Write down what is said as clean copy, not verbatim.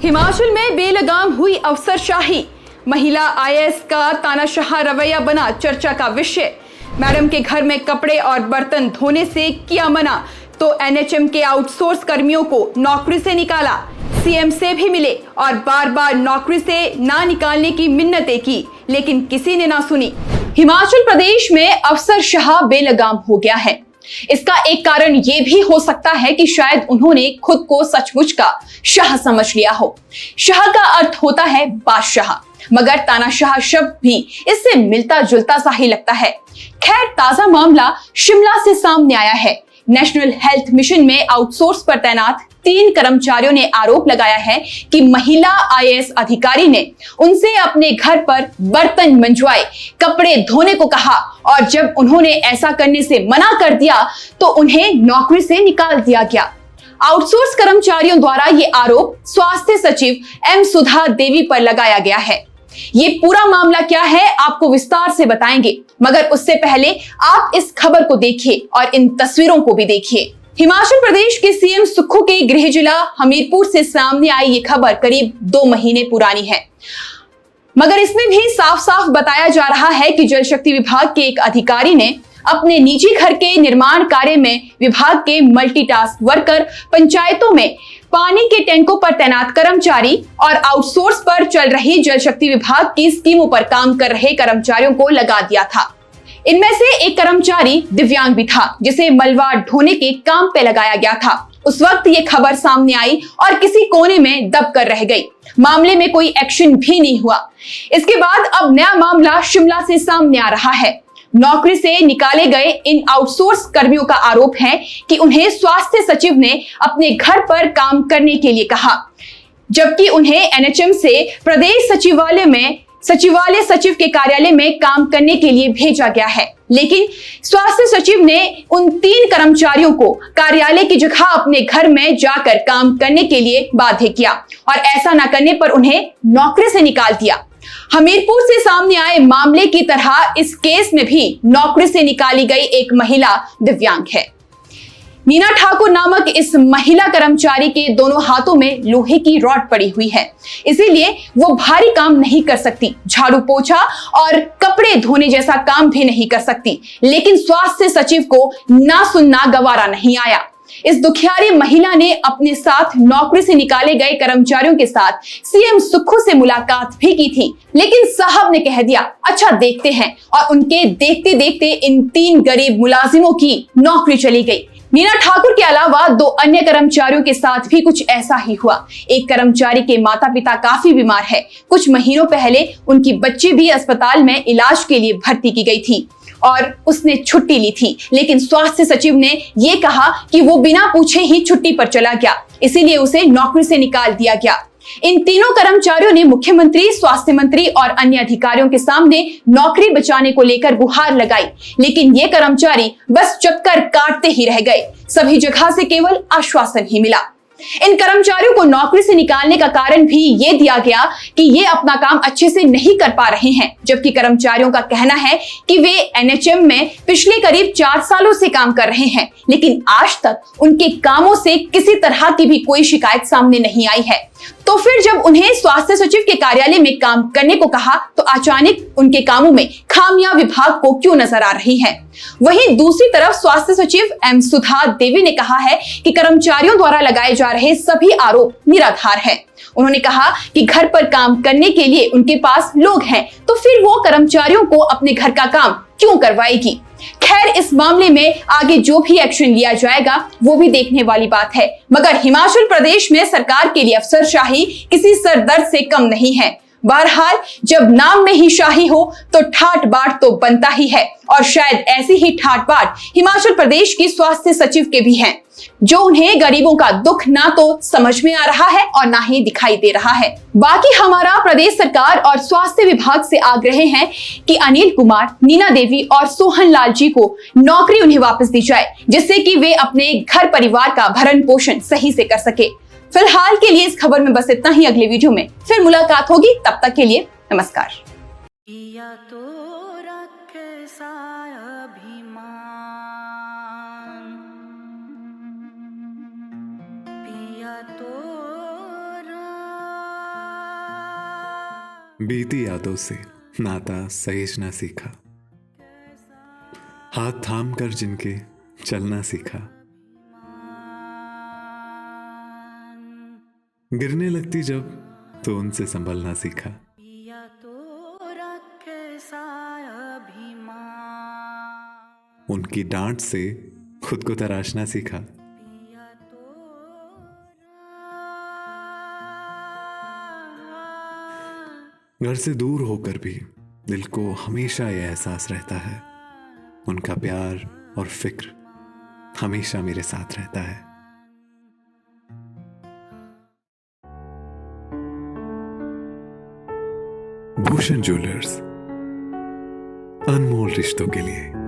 हिमाचल में बेलगाम हुई अफसरशाही, महिला आईएएस का तानाशाह रवैया बना चर्चा का विषय। मैडम के घर में कपड़े और बर्तन धोने से किया मना तो एनएचएम के आउटसोर्स कर्मियों को नौकरी से निकाला। सीएम से भी मिले और बार बार नौकरी से ना निकालने की मिन्नतें की, लेकिन किसी ने ना सुनी। हिमाचल प्रदेश में अफसरशाह बेलगाम हो गया है। इसका एक कारण यह भी हो सकता है कि शायद उन्होंने खुद को सचमुच का शाह समझ लिया हो। शाह का अर्थ होता है बादशाह, मगर तानाशाह शब्द भी इससे मिलता जुलता सा ही लगता है। खैर, ताजा मामला शिमला से सामने आया है। नेशनल हेल्थ मिशन में आउटसोर्स पर तैनात 3 कर्मचारियों ने आरोप लगाया है कि महिला आईएएस अधिकारी ने उनसे अपने घर पर बर्तन मंजवाए, कपड़े धोने को कहा और जब उन्होंने ऐसा करने से मना कर दिया तो उन्हें नौकरी से निकाल दिया गया। आउटसोर्स कर्मचारियों द्वारा ये आरोप स्वास्थ्य सचिव एम सुधा देवी पर लगाया गया है। ये पूरा मामला क्या है आपको विस्तार से बताएंगे, मगर उससे पहले आप इस खबर को देखिए और इन तस्वीरों को भी देखिए। हिमाचल प्रदेश के सीएम सुक्खू के गृह जिला हमीरपुर से सामने आई ये खबर करीब 2 महीने पुरानी है, मगर इसमें भी साफ साफ बताया जा रहा है कि जल शक्ति विभाग के एक अधिकारी ने अपने निजी घर के निर्माण कार्य में विभाग के मल्टीटास्क वर्कर, पंचायतों में पानी के टैंकों पर तैनात कर्मचारी और आउटसोर्स पर चल रही जल शक्ति विभाग की स्कीमों पर काम कर रहे कर्मचारियों को लगा दिया था। इनमें से एक कर्मचारी दिव्यांग भी था, जिसे मलबा ढोने के काम पे लगाया गया था। उस वक्त ये खबर सामने आई और किसी कोने में दब कर रह गई। मामले में कोई एक्शन भी नहीं हुआ। इसके बाद अब नया मामला शिमला से सामने आ रहा है। नौकरी से निकाले गए इन आउटसोर्स कर्मियों का आरोप है कि उन्हें स्वास्थ्य सचिव ने अपने घर पर काम करने के लिए कहा, जबकि उन्हें एनएचएम से प्रदेश सचिवालय सचिव के कार्यालय में काम करने के लिए भेजा गया है। लेकिन स्वास्थ्य सचिव ने उन 3 कर्मचारियों को कार्यालय की जगह अपने घर में जाकर काम करने के लिए बाध्य किया और ऐसा न करने पर उन्हें नौकरी से निकाल दिया। हमीरपुर से सामने आए मामले की तरह इस केस में भी नौकरी से निकाली गई एक महिला दिव्यांग है। नीना ठाकुर नामक इस महिला कर्मचारी के दोनों हाथों में लोहे की रॉड पड़ी हुई है, इसीलिए वो भारी काम नहीं कर सकती, झाड़ू पोछा और कपड़े धोने जैसा काम भी नहीं कर सकती। लेकिन स्वास्थ्य सचिव को ना सुनना गवारा नहीं आया। इस दुखियारी महिला ने अपने साथ नौकरी से निकाले गए कर्मचारियों के साथ सीएम सुक्खू से मुलाकात भी की थी, लेकिन साहब ने कह दिया अच्छा देखते हैं, और उनके देखते देखते इन 3 गरीब मुलाजिमों की नौकरी चली गई। नीना ठाकुर के अलावा 2 अन्य कर्मचारियों के साथ भी कुछ ऐसा ही हुआ। एक कर्मचारी के माता पिता काफी बीमार है। कुछ महीनों पहले उनकी बच्ची भी अस्पताल में इलाज के लिए भर्ती की गई थी और उसने छुट्टी ली थी, लेकिन स्वास्थ्य सचिव ने ये कहा कि वो बिना पूछे ही छुट्टी पर चला गया, इसीलिए उसे नौकरी से निकाल दिया गया। इन तीनों कर्मचारियों ने मुख्यमंत्री, स्वास्थ्य मंत्री और अन्य अधिकारियों के सामने नौकरी बचाने को लेकर गुहार लगाई, लेकिन ये कर्मचारी बस चक्कर काटते ही रह गए। सभी जगह से केवल आश्वासन ही मिला। इन कर्मचारियों को नौकरी से निकालने का कारण भी ये दिया गया कि ये अपना काम अच्छे से नहीं कर पा रहे हैं, जबकि कर्मचारियों का कहना है कि वे एनएचएम में पिछले करीब 4 सालों से काम कर रहे हैं, लेकिन आज तक उनके कामों से किसी तरह की भी कोई शिकायत सामने नहीं आई है। तो फिर जब उन्हें स्वास्थ्य सचिव के कार्यालय में काम करने को कहा तो अचानक उनके कामों में खामियां विभाग को क्यों नजर आ रही हैं? वहीं दूसरी तरफ स्वास्थ्य सचिव एम सुधा देवी ने कहा है कि कर्मचारियों द्वारा लगाए जा रहे सभी आरोप निराधार हैं। उन्होंने कहा कि घर पर काम करने के लिए उनके पास लोग हैं, तो फिर वो कर्मचारियों को अपने घर का काम क्यों करवाएगी? खैर, इस मामले में आगे जो भी एक्शन लिया जाएगा वो भी देखने वाली बात है, मगर हिमाचल प्रदेश में सरकार के लिए अफसरशाही किसी सरदर्द से कम नहीं है। बहरहाल, जब नाम में ही शाही हो तो ठाट बाट तो बनता ही है, और शायद ऐसी ही ठाट बाट हिमाचल प्रदेश की स्वास्थ्य सचिव के भी हैं, जो उन्हें गरीबों का दुख ना तो समझ में आ रहा है और ना ही दिखाई दे रहा है। बाकी हमारा प्रदेश सरकार और स्वास्थ्य विभाग से आग्रह है कि अनिल कुमार, नीना देवी और सोहन लाल जी को नौकरी उन्हें वापस दी जाए, जिससे कि वे अपने घर परिवार का भरण पोषण सही से कर सके। फिलहाल के लिए इस खबर में बस इतना ही। अगले वीडियो में फिर मुलाकात होगी, तब तक के लिए नमस्कार। तो बीती यादों से नाता सहेजना सीखा, हाथ थाम कर जिनके चलना सीखा, गिरने लगती जब तो उनसे संभलना सीखा। उनकी डांट से खुद को तराशना सीखा। घर से दूर होकर भी दिल को हमेशा यह एहसास रहता है, उनका प्यार और फिक्र हमेशा मेरे साथ रहता है। भूषण ज्वेलर्स, अनमोल रिश्तों के लिए।